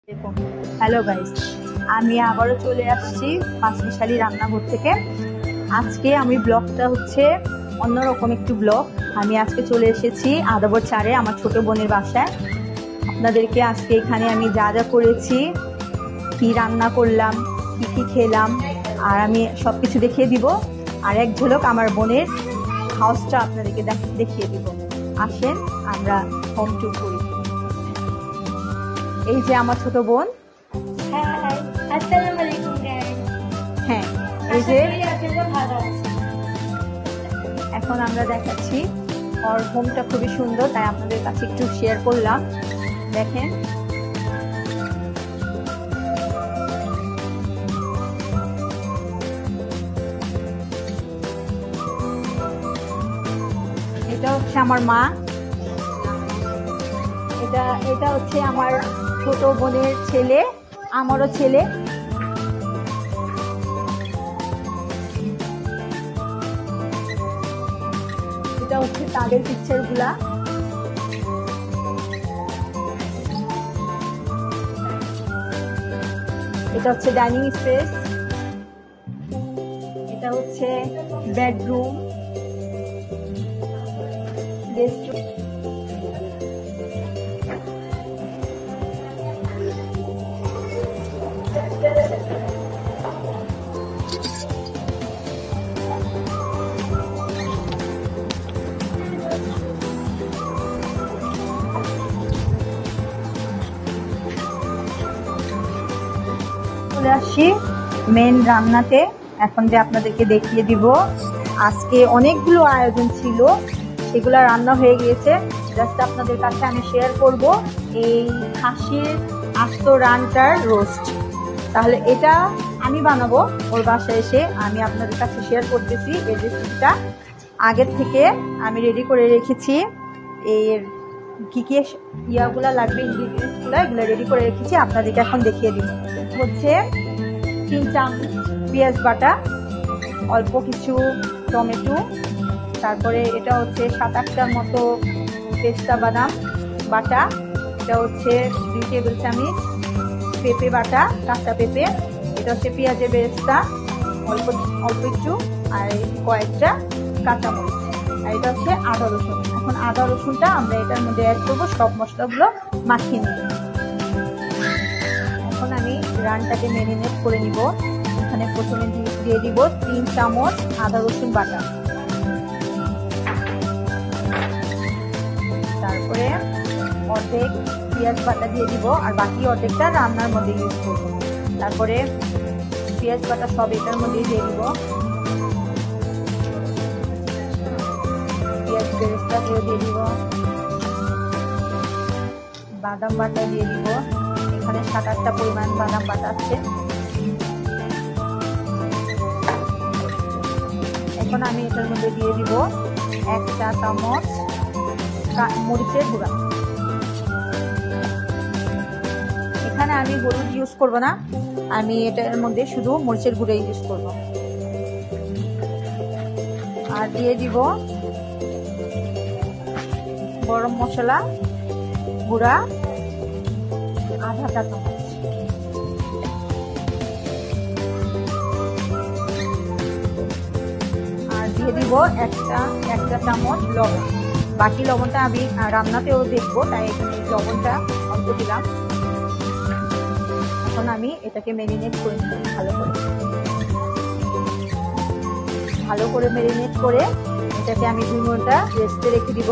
দেখুন, hello guys, আমি আবারও চলে আসছি পাঁচমিশালি রান্নাঘর থেকে। আজকে আমি ব্লগটা হচ্ছে অন্যরকম একটু ব্লগ। আমি আজকে চলে এসেছি আদাবর চারে আমার ছোট বোনের বাসায়। আপনাদেরকে আজকে এখানে আমি যা যা করেছি, কি রান্না করলাম, কি খেলাম, আর আমি সব কিছু দেখিয়ে দিব। আর এক ঝলক আমার বোনের হাউসটা আপনাদেরকে দেখিয়ে দিব। আসেন আমরা হোম ট্যুর করি। এই যে আমার ছোট বোন। হ্যাঁ, এই যে এখন আমরা দেখাচ্ছি ওর হোমটা খুবই সুন্দর, তাই আপনাদের কাছে একটু শেয়ার করলাম। দেখেন, এটা হচ্ছে আমার মা, এটা হচ্ছে আমার ছোট বোনের ছেলে, আমারও ছেলে। এটা হচ্ছে তাদের পিকচার গুলা। এটা হচ্ছে ডাইনিং স্পেস, এটা হচ্ছে বেডরুম, রেস্টরুম। চলে আসছি মেন রান্নাতে। এখন যে আপনাদেরকে দেখিয়ে দিব, আজকে অনেকগুলো আয়োজন ছিল, সেগুলো রান্না হয়ে গিয়েছে। জাস্ট আপনাদের কাছে আমি শেয়ার করব এই খাসির আস্ত রানটার রোস্ট। তাহলে এটা আমি বানাবো ওর বাসায় এসে। আমি আপনাদের কাছে শেয়ার করতেছি এই রেসিপিটা। আগের থেকে আমি রেডি করে রেখেছি এর কি কি ইয়াগুলা লাগবে, ইনগ্রিডিয়েন্টসগুলো, এগুলো রেডি করে রেখেছি। আপনাদেরকে এখন দেখিয়ে দিব। হচ্ছে 3 চামচ পেঁয়াজ বাটা, অল্প কিছু টমেটো, তারপরে এটা হচ্ছে 7-8টার মতো পেস্তা বাদাম বাটা, এটা হচ্ছে 2 টেবিল চামচ পেঁপে বাটা, কাঁচা পেঁপে, এটা হচ্ছে পেঁয়াজের বেরেস্তা অল্প অল্প একটু, আর কয়েকটা কাঁচামরিচ, আর এটা হচ্ছে আদা রসুন। এখন আদা রসুনটা আমরা এটার মধ্যে অ্যাড করবো, সব মশলাগুলো মাখিয়ে নিব। এখন আমি রানটাকে ম্যারিনেট করে নিব। এখানে প্রথমে দিয়ে দিব 3 চামচ আদা রসুন বাটা, তারপরে অর্ধেক পেঁয়াজ বাটা দিয়ে দিব, আর বাকি অর্ধেকটা রান্নার মধ্যে ইউজ করব। তারপরে পেঁয়াজ বাটা সব এটার মধ্যে দিয়ে দিব, পেঁয়াজ বেরেস্তা দিয়ে দিব, বাদাম বাটা দিয়ে দিব। এখানে 7-8টা পরিমাণ বাদাম বাটা আছে। এখন আমি এটার মধ্যে দিয়ে দিব 1 চা চামচ মরিচের গুঁড়া। এখানে আমি হলুদ ইউজ করব না, আমি এটার মধ্যে শুধু মরিচের গুঁড়া ইউজ করব। আর দিয়ে দিব গরম মশলা গুঁড়া আধা চা চামচ। আর দিয়ে দিব একটা চামচ লবণ। বাকি লবণটা আমি রান্নাতেও দেখবো, তাই এখানে লবণটা অল্প দিলাম। এখন আমি এটাকে ম্যারিনেট করে নিব ভালো করে ম্যারিনেট করে এটাকে আমি 2 ঘন্টা রেস্টে রেখে দিব।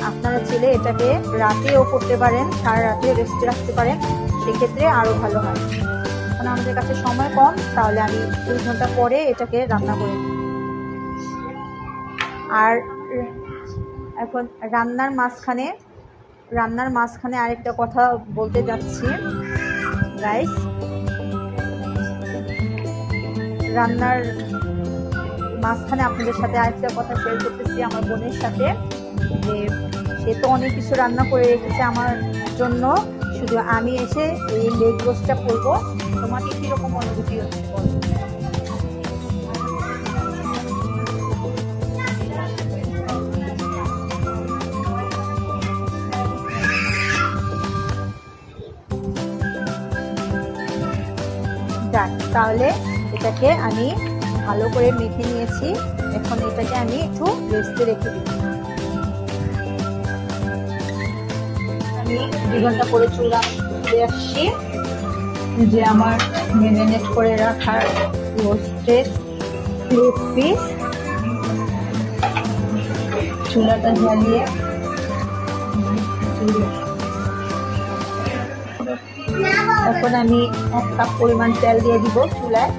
আপনারা চাইলে এটাকে রাতেও করতে পারেন, সারা রাতে রেস্টে রাখতে পারেন, সেক্ষেত্রে আরো ভালো হয়। এখন আমাদের কাছে সময় কম, তাহলে আমি 2 ঘন্টা পরে এটাকে রান্না করে নিই। আর এখন রান্নার মাঝখানে আরেকটা কথা বলতে যাচ্ছি গাইস। রান্নার মাঝখানে আপনাদের সাথে আরেকটা কথা শেয়ার করতেছি আমার বোনের সাথে, যে সে তো অনেক কিছু রান্না করে রেখেছে আমার জন্য, শুধু আমি এসে এই লেগ রোস্টটা করবো। তোমাকে কিরকম অনুভূতি হচ্ছে? তাহলে এটাকে আমি ভালো করে মেখে নিয়েছি। এখন এটাকে আমি একটু রেস্টে রেখে দিই। আমি 2 ঘন্টা পরে চলে আসছি। যে আমার ম্যারিনেট করে রাখার রোস্টেড লেগ পিস, চুলাটা জ্বালিয়ে এখন আমি 1 কাপ পরিমাণ তেল দিয়ে দিব চুলায়।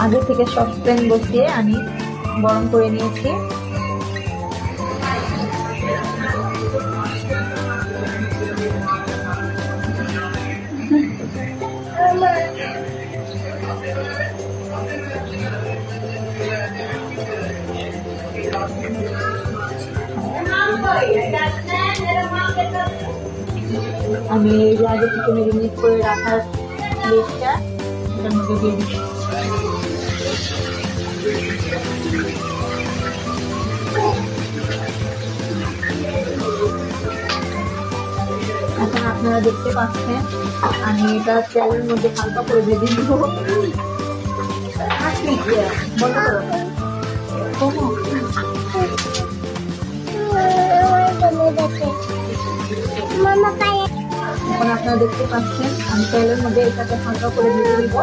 আগে থেকে সসপ্যান বসিয়ে আমি গরম করে নিয়েছি। আমি এই যে আগে থেকে ম্যারিনেট করে রাখার লেগটা এটার মধ্যে দিয়ে দিচ্ছি। এখন আপনারা দেখতে পাচ্ছেন আমি এটা তেলের মধ্যে হালকা করে ভেজে দিব। বন্ধ করো। এখন আপনারা দেখতে পাচ্ছেন আমি তেলের মধ্যে এটাকে হালকা করে ভেজে দিব।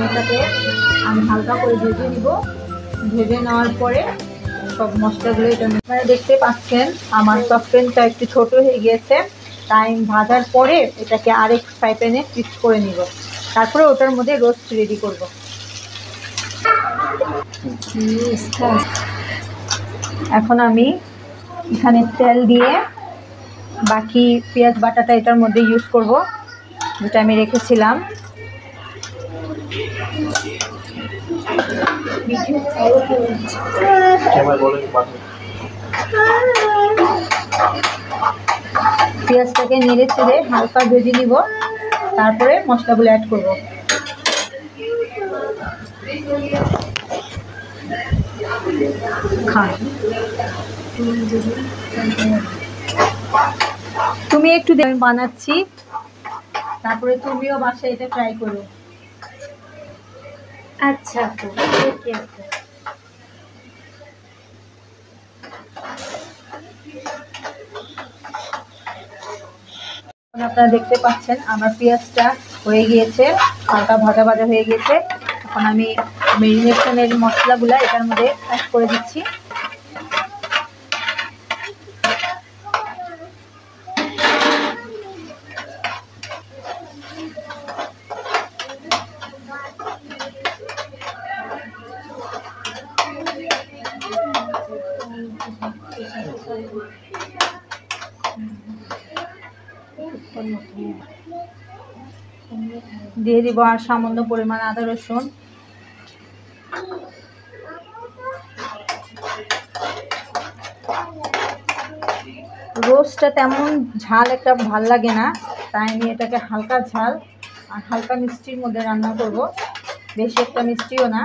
এটাকে আমি হালকা করে ভেজে নিব। ভেজে নেওয়ার পরে সব মশলাগুলো এটা আপনারা দেখতে পাচ্ছেন আমার সসপ্যানটা একটু ছোট হয়ে গিয়েছে, তাই ভাজার পরে এটাকে আরেক ফ্রাই প্যানে ফিক্স করে নিব। তারপরে ওটার মধ্যে রোস্ট রেডি করব। এখন আমি এখানে তেল দিয়ে বাকি পেঁয়াজ বাটাটা এটার মধ্যে ইউজ করব, যেটা আমি রেখেছিলাম। পেঁয়াজটাকে নেড়ে চেড়ে হালকা ভেজে নিব, তারপরে মশলাগুলো অ্যাড করব। তুমি একটু আমি বানাচ্ছি, তারপরে তুমিও বাসায় এটা ট্রাই করো। আচ্ছা আপু, ওকে আপু। আপনারা দেখতে পাচ্ছেন আমার পেঁয়াজটা হয়ে গিয়েছে, হালকা ভাজা ভাজা হয়ে গিয়েছে। এখন আমি ম্যারিনেশনের মশলাগুলো এটার মধ্যে অ্যাড করে দিচ্ছি। দিয়ে দিব আর সামান্য পরিমাণ আদা রসুন। রোস্টটা তেমন ঝাল একটা ভাল লাগে না, তাই আমি এটাকে হালকা ঝাল আর হালকা মিষ্টির মধ্যে রান্না করব, বেশি একটা মিষ্টিও না।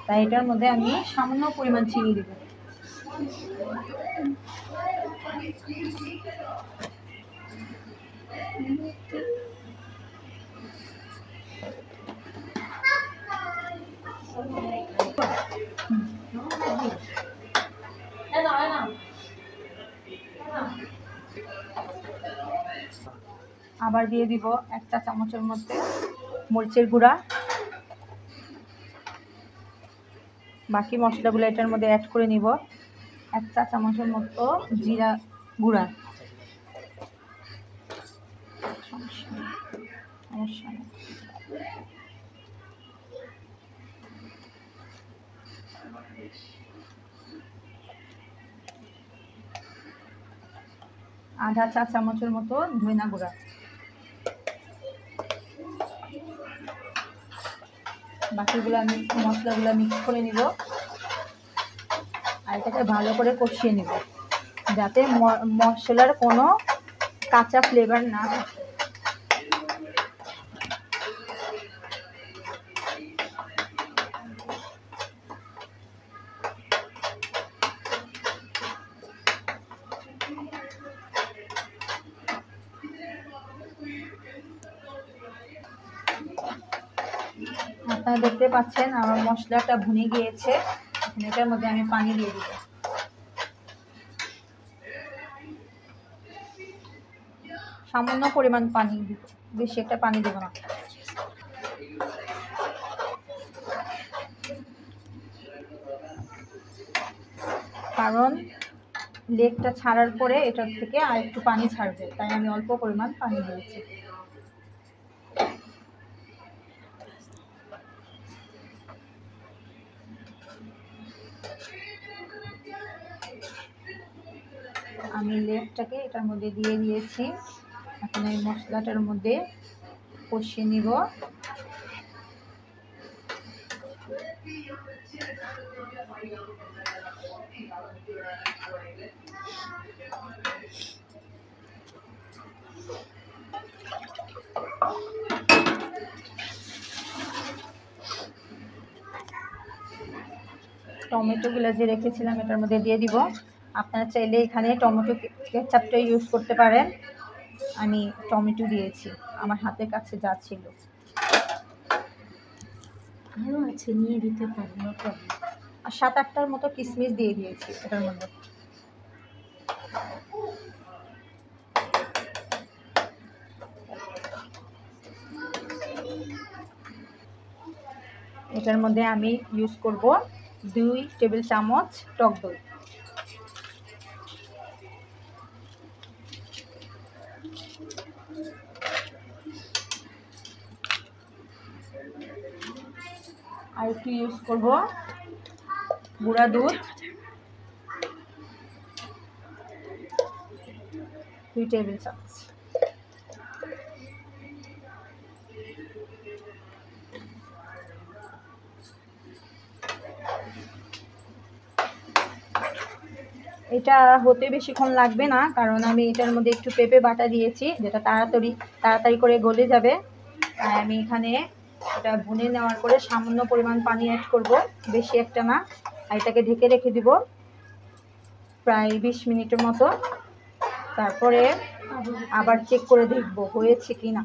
তাই এটার মধ্যে আমি সামান্য পরিমাণ চিনি দেব। আবার দিয়ে দিব 1 চা চামচের মধ্যে মরিচের গুঁড়া। বাকি মশলাগুলো এটার মধ্যে অ্যাড করে নিব। 1 চা চামচের মতো জিরা গুঁড়া, আধা চা চামচের মতো ধনিয়া গুঁড়া। বাকিগুলো আমি মশলাগুলো মিক্স করে নিব আর এটাকে ভালো করে কষিয়ে নিব, যাতে মশলার কোনো কাঁচা ফ্লেভার না থাকে। আপনারা দেখতে পাচ্ছেন আমার মশলাটা ভুনে গিয়েছে। এখন এটার মধ্যে আমি পানি দিয়ে দিব। সামান্য পরিমাণ পানি দিব, বেশি একটা পানি দেব না। কারণ লেগটা ছাড়ার পরে এটার থেকে আর একটু পানি ছাড়বে, তাই আমি অল্প পরিমাণ পানি দিয়েছি। আমি লেগটাকে এটার মধ্যে দিয়ে দিয়েছি। এখন এই মশলাটার মধ্যে কষিয়ে নিব। টমেটোগুলো যে রেখেছিলাম এটার মধ্যে দিয়ে দিব। আপনারা চাইলে এখানে টমেটো কেচাপটা ইউজ করতে পারেন। আমি টমেটো দিয়েছি, আমার হাতের কাছে যা ছিল। আরও আছে, নিয়ে দিতে পারি, নো প্রবলেম। আর 7-8টার মতো কিশমিশ দিয়ে দিয়েছি এটার মধ্যে। এটার মধ্যে আমি ইউজ করব 2 টেবিল চামচ টক দই। আর একটু ইউজ করব গুঁড়া দুধ 2 টেবিল চামচ। এটা হতে বেশিক্ষণ লাগবে না, কারণ আমি এটার মধ্যে একটু পেঁপে বাটা দিয়েছি, যেটা তাড়াতাড়ি করে গলে যাবে। তাই আমি এখানে এটা ভুনে নেওয়ার পরে সামান্য পরিমাণ পানি অ্যাড করব, বেশি একটা না। আর এটাকে ঢেকে রেখে দিব প্রায় 20 মিনিটের মতো। তারপরে আবার চেক করে দেখব হয়েছে কি না।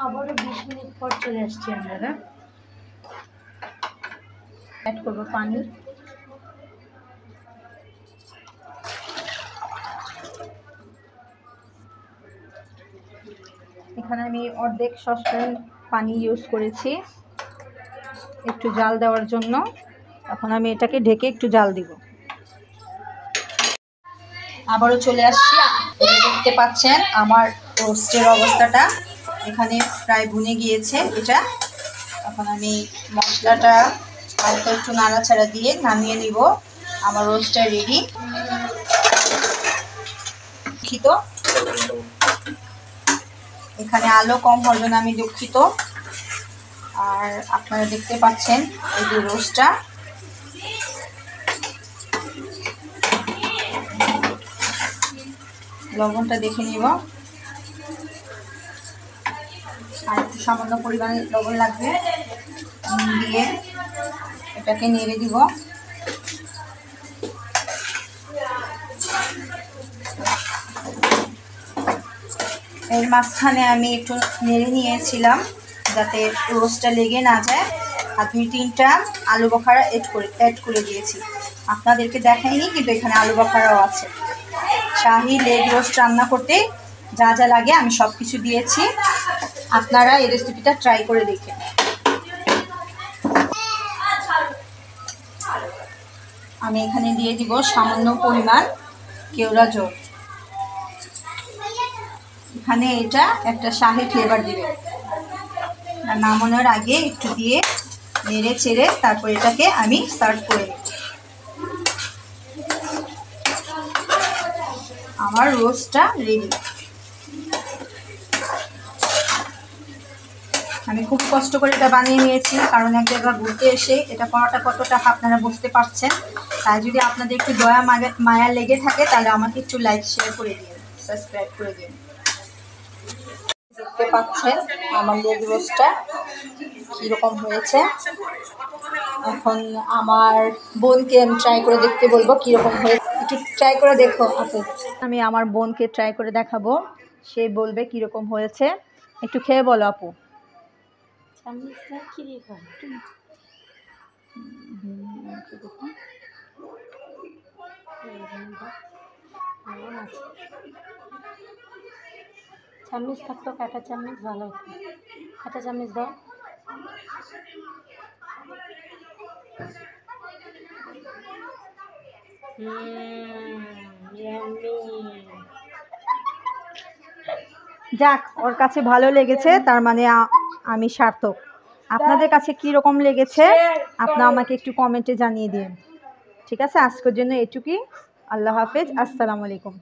আবারও 20 মিনিট পর চলে আসছি আমরা। অ্যাড করব পানি। এখানে আমি অর্ধেক সসপ্যান পানি ইউজ করেছি একটু জাল দেওয়ার জন্য। এখন আমি এটাকে ঢেকে একটু জাল দিব। আবারও চলে আসছি। দেখতে পাচ্ছেন আমার রোস্টের অবস্থাটা এখানে প্রায় ভুনে গিয়েছে এটা। এখন আমি মশলাটা হালকা একটু নাড়াচাড়া দিয়ে নামিয়ে নিব। আমার রোস্টটা রেডি। দুঃখিত, এখানে আলো কম হওয়ার জন্য আমি দুঃখিত। আর আপনারা দেখতে পাচ্ছেন এই যে রোস্টটা। লবণটা দেখে নিব, আর একটু সামান্য পরিমাণে লবণ লাগবে দিয়ে এটাকে নেড়ে দিব। এর মাঝখানে আমি একটু নেড়ে নিয়েছিলাম যাতে রোস্টটা লেগে না যায়। আর 2-3টা আলু বখারা অ্যাড করে দিয়েছি। আপনাদেরকে দেখাইনি, কিন্তু এখানে আলু বখারাও আছে। শাহি লেগ রোস্ট রান্না করতে যা যা লাগে আমি সব কিছু দিয়েছি। আপনারা এই রেসিপিটা ট্রাই করে দেখেন। আমি এখানে দিয়ে দিব সামান্য পরিমাণ কেওড়া জল। এখানে এটা একটা শাহি ফ্লেভার দিবে। আর নামানোর আগে একটু দিয়ে নেড়ে চেড়ে তারপর এটাকে আমি সার্ভ করে নেব। আমার রোস্টটা রেডি। আমি খুব কষ্ট করে এটা বানিয়ে নিয়েছি, কারণ এক জায়গায় ঘুরতে এসে এটা করাটা কতটা আপনারা বুঝতে পারছেন। তাই যদি আপনাদের একটু দয়া মায়া লেগে থাকে তাহলে আমাকে একটু লাইক শেয়ার করে দিন, সাবস্ক্রাইব করে দিন। দেখতে পাচ্ছেন আমার লেগ রোস্টটা কীরকম হয়েছে। এখন আমার বোনকে আমি ট্রাই করে দেখতে বলবো কীরকম হয়েছে। একটু ট্রাই করে দেখো আপু। আমি আমার বোনকে ট্রাই করে দেখাবো, সে বলবে কীরকম হয়েছে। একটু খেয়ে বলো আপু। চামচটা কি দিয়ে খাও? কেমন আছে? চামচ থাকতো, কাঁটা চামচ ভালো হতো। কাঁটা চামচ দাও। যাক, ওর কাছে ভালো লেগেছে, তার মানে আমি সার্থক। আপনাদের কাছে কি রকম লেগেছে আপনারা আমাকে একটু কমেন্টে জানিয়ে দিন। ঠিক আছে, আজকের জন্য এটুকুই। আল্লাহ হাফেজ, আসসালামু আলাইকুম।